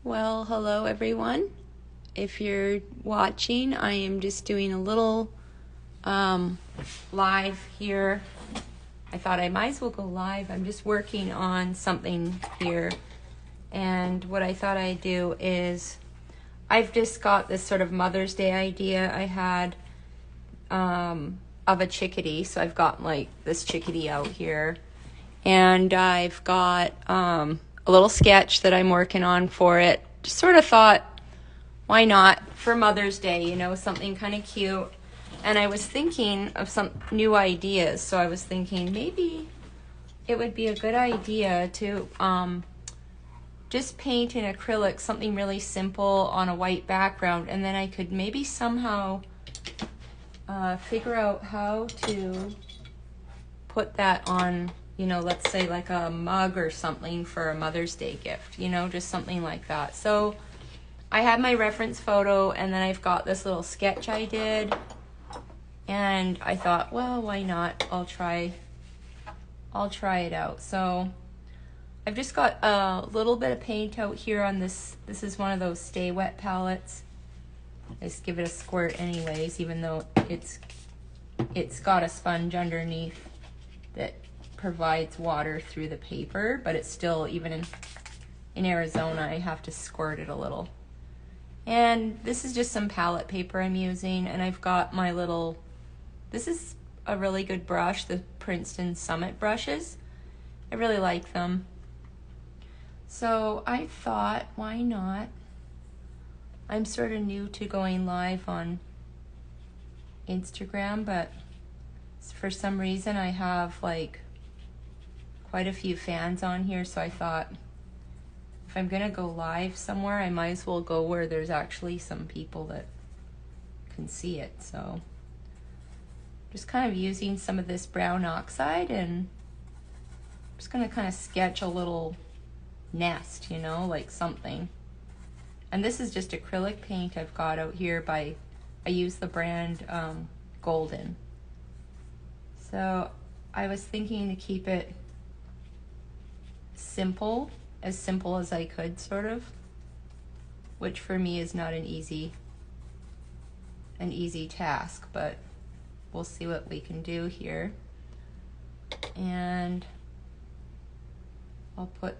Well, hello everyone. If you're watching, I am just doing a little live here. I thought I might as well go live. I'm just working on something here. And what I thought I'd do is, I've just got this sort of Mother's Day idea I had of a chickadee. So I've got like this chickadee out here. And I've got a little sketch that I'm working on for it. Just sort of thought, why not for Mother's Day, you know, something kind of cute. And I was thinking of some new ideas. So I was thinking maybe it would be a good idea to just paint in acrylic something really simple on a white background. And then I could maybe somehow figure out how to put that on, you know, let's say like a mug or something for a Mother's Day gift, you know, just something like that. So I have my reference photo, and then I've got this little sketch I did, and I thought, well, why not? I'll try it out. So I've just got a little bit of paint out here on this. This is one of those Stay Wet palettes. I just give it a squirt anyways, even though it's got a sponge underneath that provides water through the paper, but it's still, even in Arizona, I have to squirt it a little. And this is just some palette paper I'm using, and I've got my little, this is a really good brush, the Princeton Summit brushes. I really like them. So I thought, why not? I'm sort of new to going live on Instagram, but for some reason I have like quite a few fans on here, so I thought if I'm gonna go live somewhere, I might as well go where there's actually some people that can see it. So just kind of using some of this brown oxide, and just gonna kind of sketch a little nest, you know, like something. And this is just acrylic paint I've got out here I use the brand Golden. So I was thinking to keep it simple as I could, sort of, which for me is not an easy task, but we'll see what we can do here. And I'll put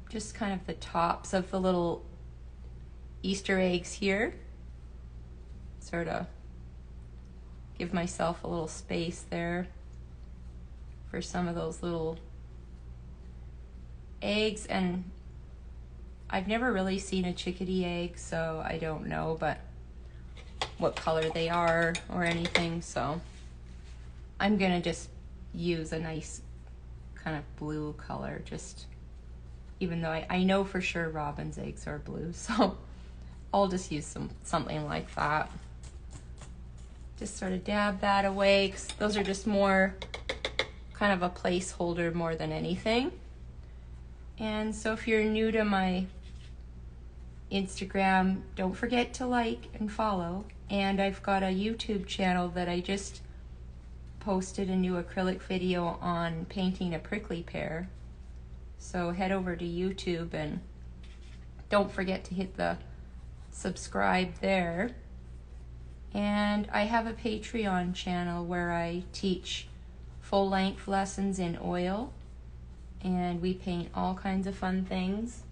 just kind of the tops of the little Easter eggs here, sort of give myself a little space there for some of those little eggs. And I've never really seen a chickadee egg, so I don't know but what color they are or anything, so I'm gonna just use a nice kind of blue color, just even though I know for sure robin's eggs are blue, so I'll just use something like that. Just sort of dab that away, 'cause those are just more kind of a placeholder more than anything. And so if you're new to my Instagram, don't forget to like and follow. And I've got a YouTube channel that I just posted a new acrylic video on painting a prickly pear. So head over to YouTube and don't forget to hit the subscribe there. And I have a Patreon channel where I teach full-length lessons in oil, and we paint all kinds of fun things.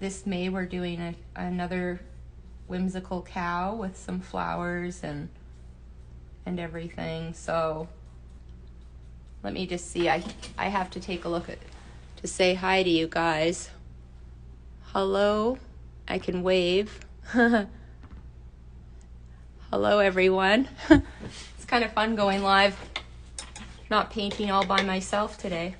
This May we're doing another whimsical cow with some flowers and everything. So let me just see, I have to take a look to say hi to you guys. Hello, I can wave. Hello everyone. It's kind of fun going live, not painting all by myself today.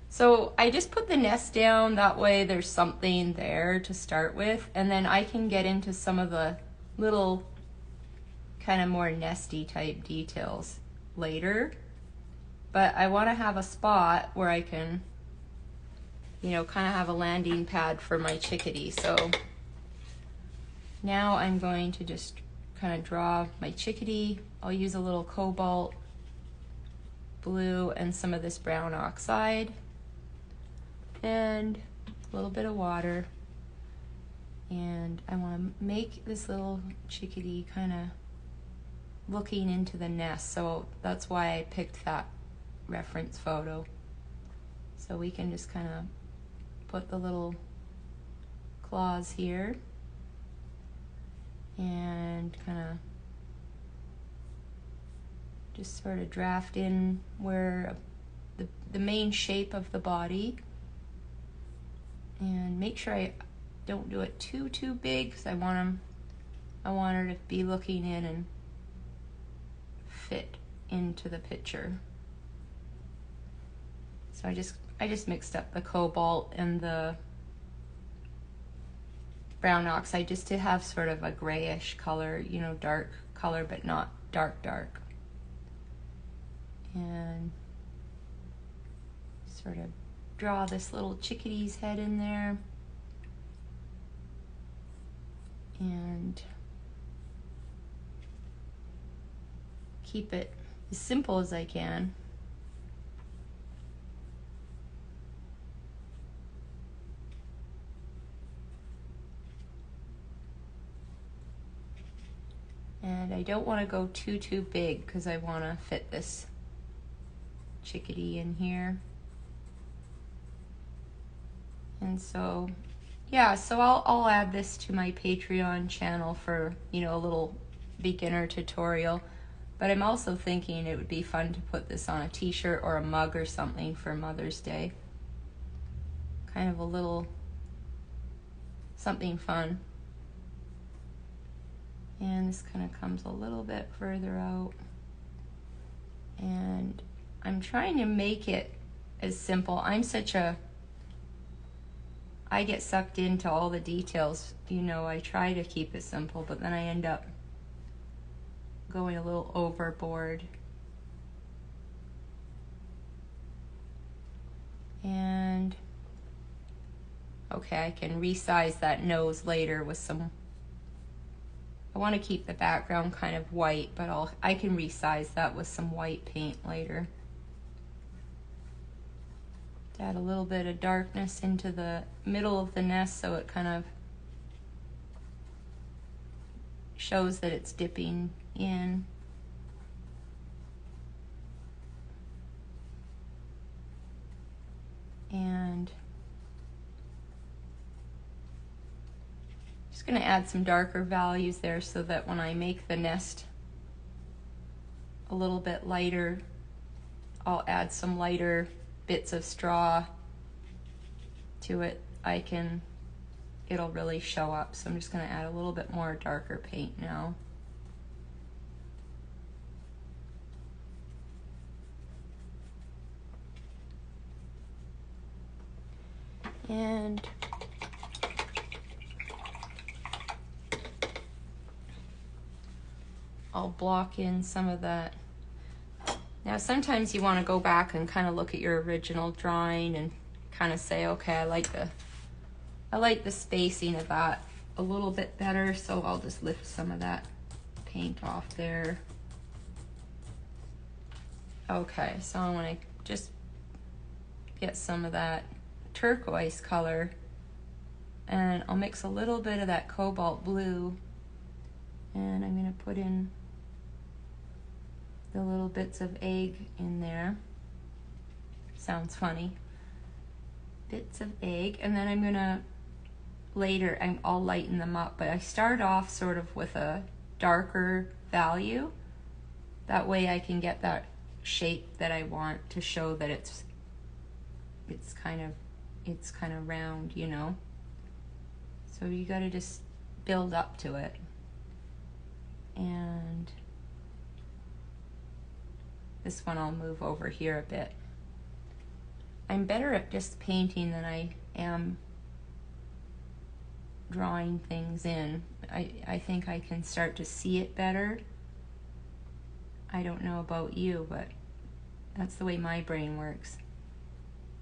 So I just put the nest down, that way there's something there to start with, and then I can get into some of the little kind of more nesty type details later. But I want to have a spot where I can, you know, kind of have a landing pad for my chickadee. So now I'm going to just kind of draw my chickadee. I'll use a little cobalt blue and some of this brown oxide. And a little bit of water. And I want to make this little chickadee kind of looking into the nest. So that's why I picked that reference photo. So we can just kind of put the little claws here and kind of just sort of draft in where the main shape of the body, and make sure I don't do it too big, because I want her to be looking in and fit into the picture. So I just mixed up the cobalt and the brown oxide just to have sort of a grayish color, you know, dark color, but not dark. And sort of draw this little chickadee's head in there. And keep it as simple as I can. And I don't want to go too big, because I want to fit this chickadee in here. And so, yeah, so I'll add this to my Patreon channel for, you know, a little beginner tutorial. But I'm also thinking it would be fun to put this on a t-shirt or a mug or something for Mother's Day. Kind of a little something fun. And this kind of comes a little bit further out. And I'm trying to make it as simple. I get sucked into all the details. You know, I try to keep it simple, but then I end up going a little overboard. And okay, I can resize that nose later with some, I want to keep the background kind of white, but I can resize that with some white paint later. To add a little bit of darkness into the middle of the nest, so it kind of shows that it's dipping in. And just going to add some darker values there, so that when I make the nest a little bit lighter, I'll add some lighter bits of straw to it. It'll really show up. So I'm just going to add a little bit more darker paint now. And I'll block in some of that. Now sometimes you want to go back and kind of look at your original drawing and kind of say, okay, I like the spacing of that a little bit better, so I'll just lift some of that paint off there. Okay, so I want to just get some of that turquoise color, and I'll mix a little bit of that cobalt blue, and I'm going to put in the little bits of egg in there. Sounds funny. Bits of egg, and then I'm gonna later I'll lighten them up, but I start off sort of with a darker value. That way I can get that shape that I want to show that it's kind of round, you know. So you got to just build up to it. And this one I'll move over here a bit. I'm better at just painting than I am drawing things in. I think I can start to see it better. I don't know about you, but that's the way my brain works.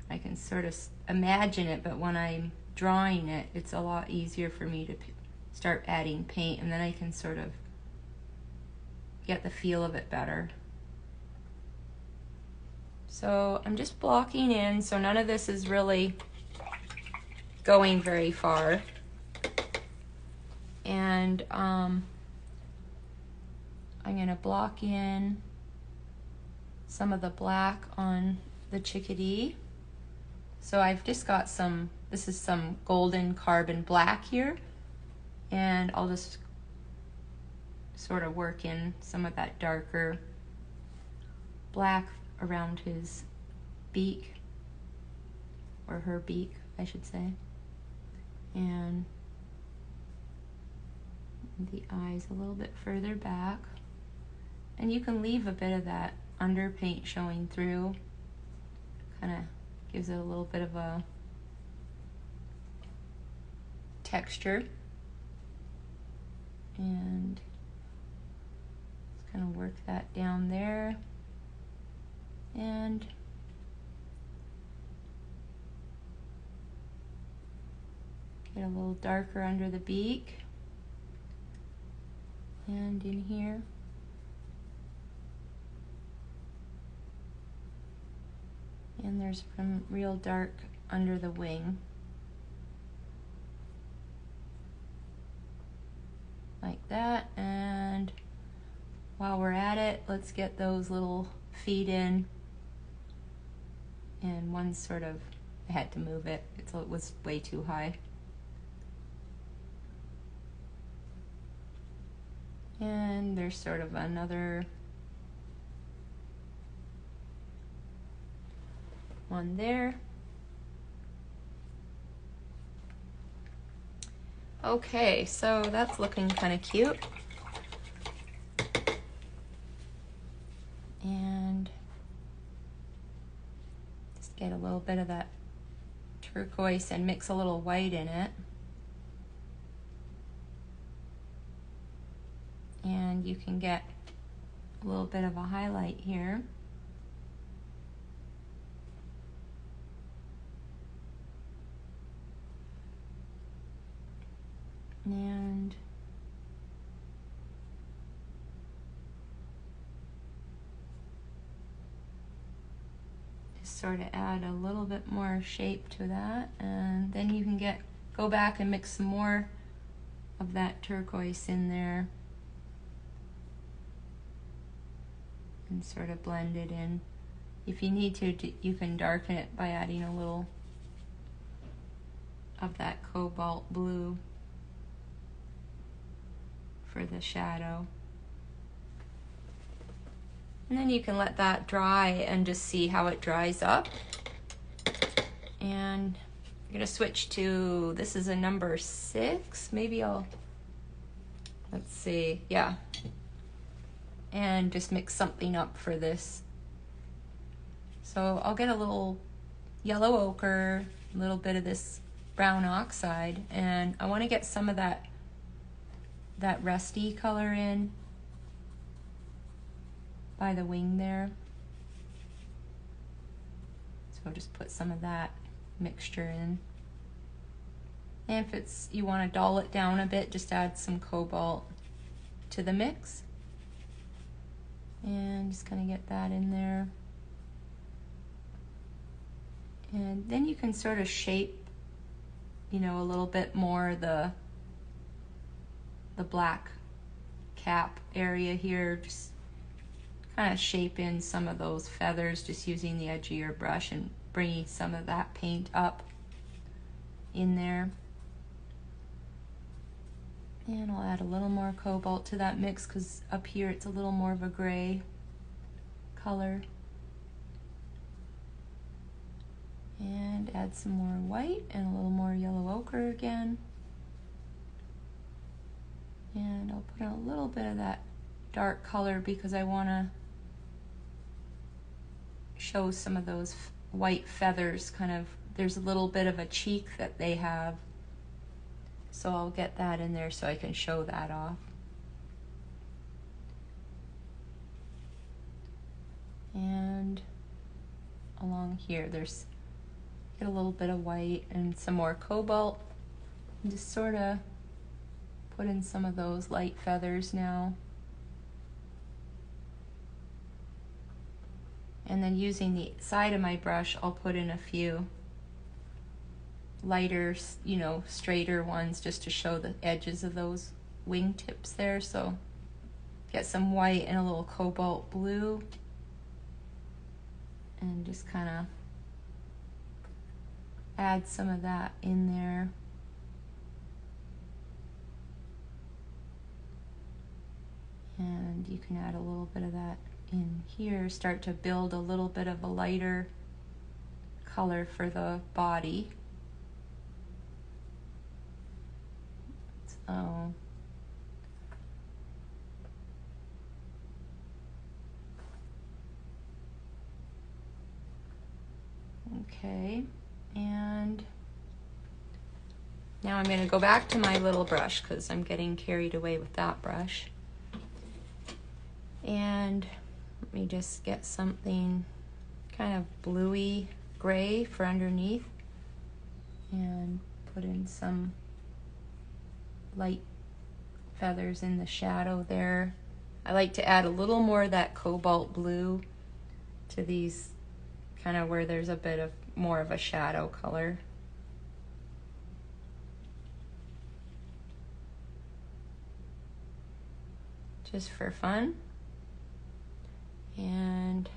I can sort of imagine it, but when I'm drawing it, it's a lot easier for me to start adding paint, and then I can sort of get the feel of it better. So I'm just blocking in, so none of this is really going very far. And I'm gonna block in some of the black on the Chickadee. So I've just got some, this is some golden carbon black here, and I'll just sort of work in some of that darker black around his beak, or her beak, I should say, and the eyes a little bit further back. And you can leave a bit of that underpaint showing through, kind of gives it a little bit of a texture. And just kind of work that down there, and get a little darker under the beak and in here. And there's some real dark under the wing. Like that. And while we're at it, let's get those little feet in. And one's sort of, I had to move it, it was way too high. And there's sort of another one there. Okay, so that's looking kind of cute. And just get a little bit of that turquoise and mix a little white in it. And you can get a little bit of a highlight here. And just sort of add a little bit more shape to that, and then you can go back and mix some more of that turquoise in there and sort of blend it in. If you need to, you can darken it by adding a little of that cobalt blue for the shadow. And then you can let that dry and just see how it dries up. And I'm gonna switch to, this is a number 6, maybe let's see, yeah. And just mix something up for this. So I'll get a little yellow ochre, a little bit of this brown oxide, and I wanna get some of that rusty color in by the wing there. So I'll just put some of that mixture in. And if you want to dull it down a bit, just add some cobalt to the mix. And just kind of get that in there. And then you can sort of shape, a little bit more the black cap area here. Just kind of shape in some of those feathers just using the edge of your brush and bringing some of that paint up in there. And I'll add a little more cobalt to that mix because up here it's a little more of a gray color. And add some more white and a little more yellow ochre again. And I'll put in a little bit of that dark color because I want to show some of those white feathers, kind of, there's a little bit of a cheek that they have. So I'll get that in there so I can show that off. And along here, get a little bit of white and some more cobalt. And just sort of put in some of those light feathers now. And then using the side of my brush, I'll put in a few lighter, you know, straighter ones just to show the edges of those wingtips there. So get some white and a little cobalt blue and just kind of add some of that in there. And you can add a little bit of that in here, start to build a little bit of a lighter color for the body. So okay, and now I'm going to go back to my little brush because I'm getting carried away with that brush. And let me just get something kind of bluey gray for underneath and put in some light feathers in the shadow there. I like to add a little more of that cobalt blue to these, kind of where there's a bit of more of a shadow color. Just for fun. And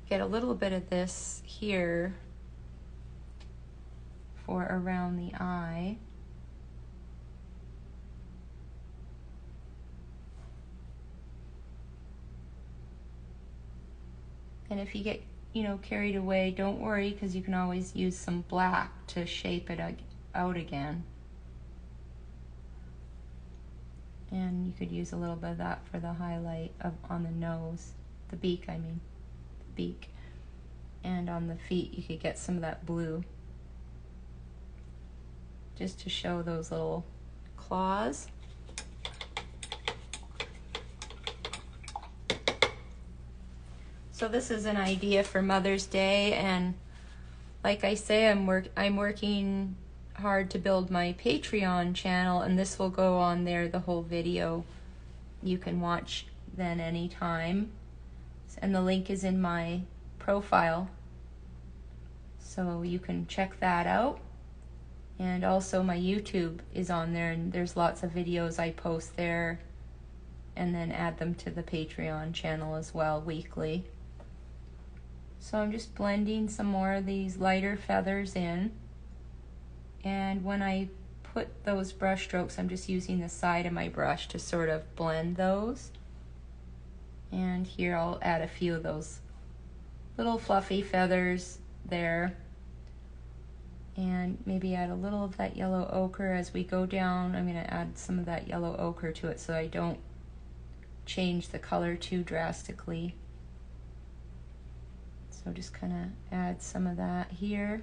get a little bit of this here for around the eye. And if you get, you know, carried away, don't worry, because you can always use some black to shape it out again. And you could use a little bit of that for the highlight on the nose, the beak, I mean, the beak. And on the feet, you could get some of that blue, just to show those little claws. So this is an idea for Mother's Day, and like I say, I'm working hard to build my Patreon channel, and this will go on there, the whole video. You can watch then anytime, and the link is in my profile, so you can check that out. And also my YouTube is on there, and there's lots of videos I post there, and then add them to the Patreon channel as well weekly. So I'm just blending some more of these lighter feathers in. And when I put those brush strokes, I'm just using the side of my brush to sort of blend those. And here I'll add a few of those little fluffy feathers there. And maybe add a little of that yellow ochre as we go down. I'm going to add some of that yellow ochre to it so I don't change the color too drastically. So just kind of add some of that here.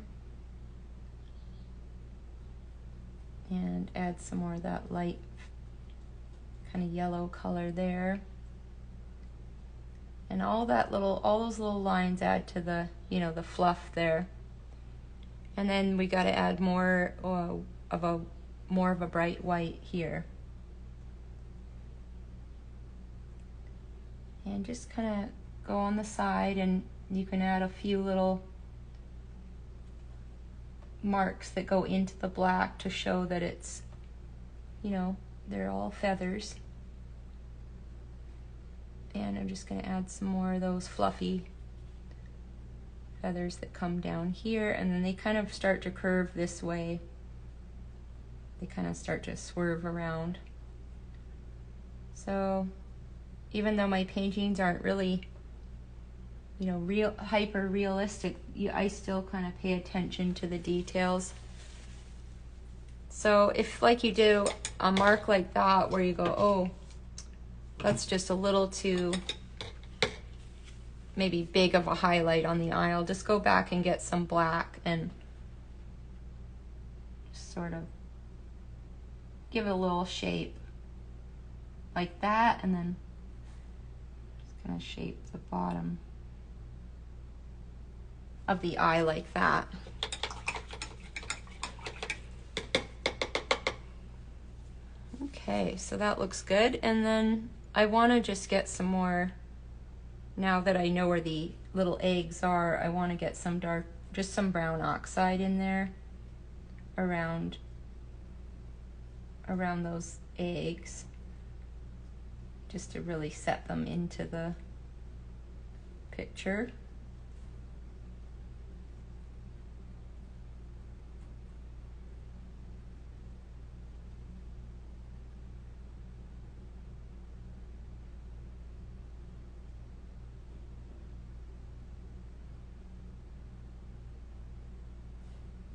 And add some more of that light kind of yellow color there. And all those little lines add to the, you know, the fluff there. And then we got to add more of a bright white here. And just kind of go on the side, and you can add a few little marks that go into the black to show that it's, you know, they're all feathers. And I'm just going to add some more of those fluffy feathers that come down here, and then they kind of start to curve this way. They kind of start to swerve around. So even though my paintings aren't really, you know, hyper realistic, I still kind of pay attention to the details. So if, like, you do a mark like that where you go, oh, that's just a little too maybe big of a highlight on the eye, I'll just go back and get some black and sort of give it a little shape like that, and then just gonna shape the bottom of the eye like that. Okay, so that looks good. And then I want to just get some more now that I know where the little eggs are, I want to get some dark, just some brown oxide in there around those eggs, just to really set them into the picture.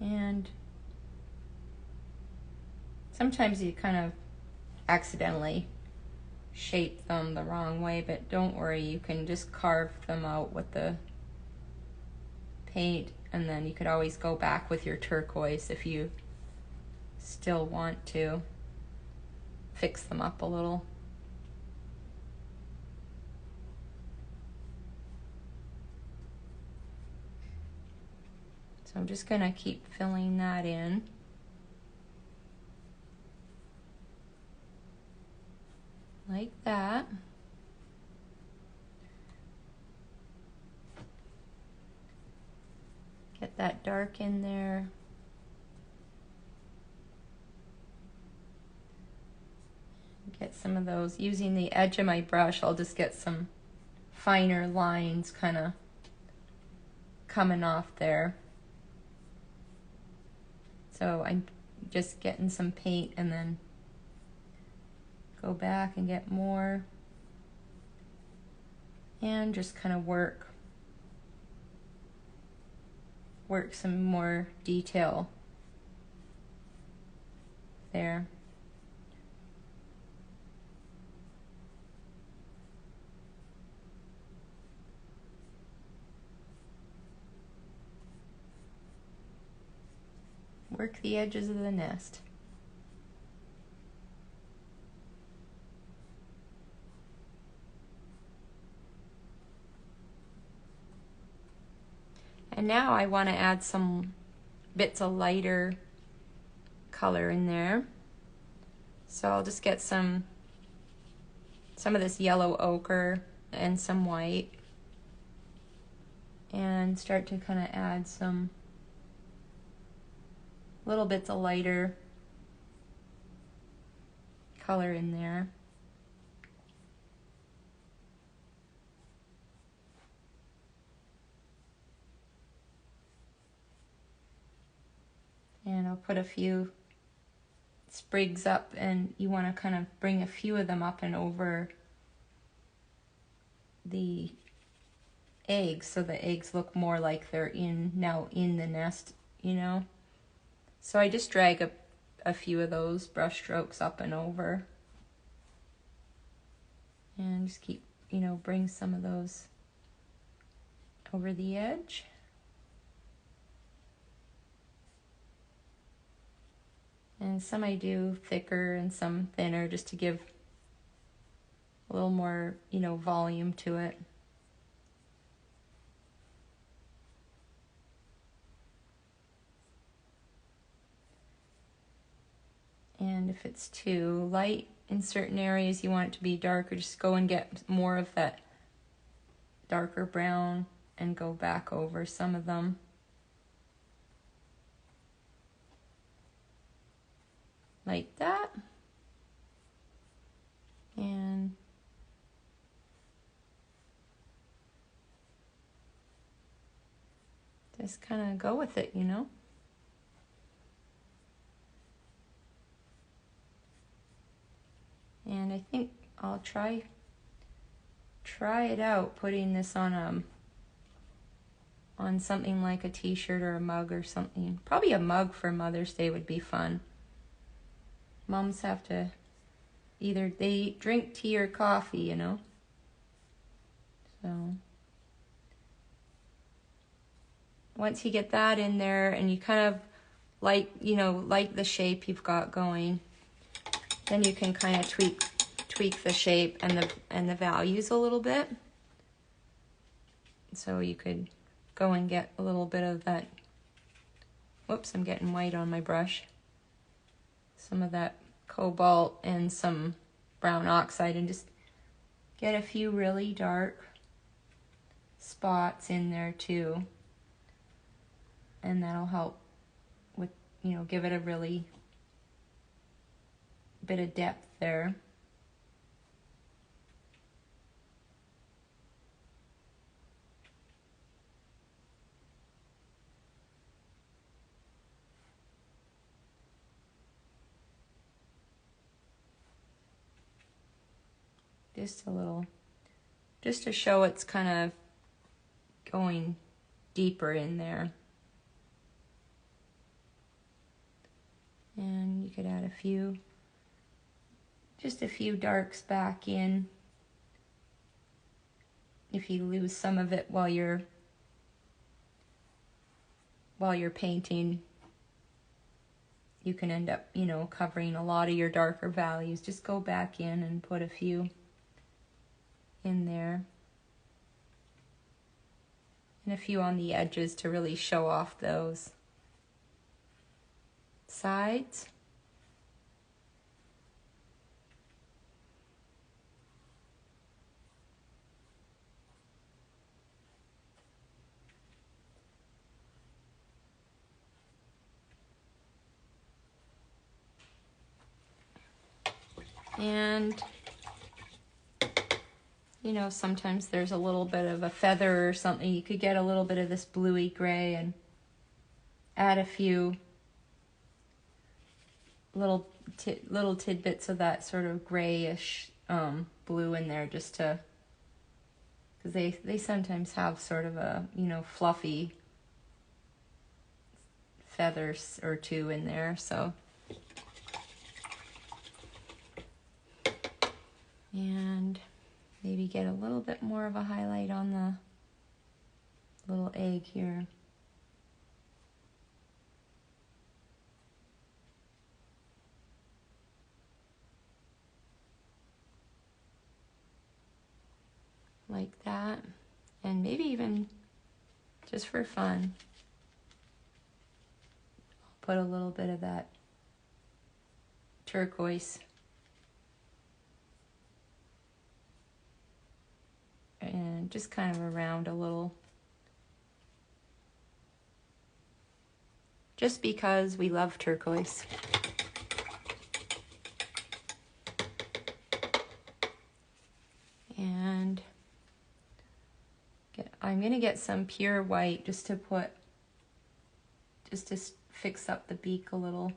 And sometimes you kind of accidentally shape them the wrong way, but don't worry, you can just carve them out with the paint, and then you could always go back with your turquoise if you still want to fix them up a little. So I'm just gonna keep filling that in. Like that. Get that dark in there. Get some of those. Using the edge of my brush, I'll just get some finer lines kind of coming off there. So I'm just getting some paint and then go back and get more, and just kind of work some more detail there. Work the edges of the nest. And now I want to add some bits of lighter color in there. So I'll just get some of this yellow ochre and some white, and start to kind of add some little bits of lighter color in there. And I'll put a few sprigs up, and you want to kind of bring a few of them up and over the eggs, so the eggs look more like they're now in the nest, you know. So I just drag a few of those brush strokes up and over, and just keep, you know, bring some of those over the edge. And some I do thicker and some thinner, just to give a little more, you know, volume to it. And if it's too light in certain areas, you want it to be darker, just go and get more of that darker brown and go back over some of them. Like that. And just kind of go with it, you know. And I think I'll try it out, putting this on something like a t-shirt or a mug or something. Probably a mug for Mother's Day would be fun. Moms have to, either they drink tea or coffee, you know. So once you get that in there and you kind of like the shape you've got going, then you can kind of tweak the shape and the values a little bit. So you could go and get a little bit of that. Whoops, I'm getting white on my brush. Some of that cobalt and some brown oxide, and just get a few really dark spots in there too. And that'll help with, you know, give it a really bit of depth there. Just a little, just to show it's kind of going deeper in there. And you could add a few, just a few darks back in. If you lose some of it while you're painting, you can end up, you know, covering a lot of your darker values. Just go back in and put a few in there. And a few on the edges to really show off those sides. And you know, sometimes there's a little bit of a feather or something. You could get a little bit of this bluey gray and add a few little tidbits of that sort of grayish blue in there, just to, because they sometimes have sort of a, you know, fluffy feathers or two in there. So, and maybe get a little bit more of a highlight on the little egg here. Like that. And maybe even just for fun, I'll put a little bit of that turquoise and just kind of around a little, just because we love turquoise. And I'm gonna get some pure white just to put, just to fix up the beak a little.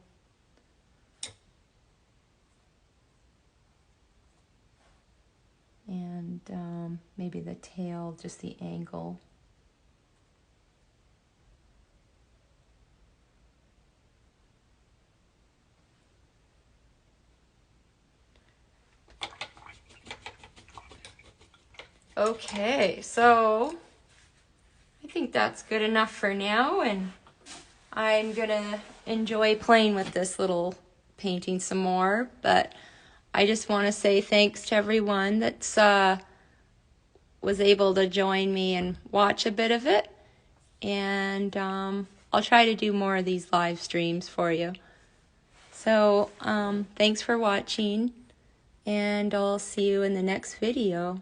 And maybe the tail, just the angle. Okay, so I think that's good enough for now, and I'm gonna enjoy playing with this little painting some more, but I just want to say thanks to everyone that's was able to join me and watch a bit of it. And I'll try to do more of these live streams for you. So thanks for watching, and I'll see you in the next video.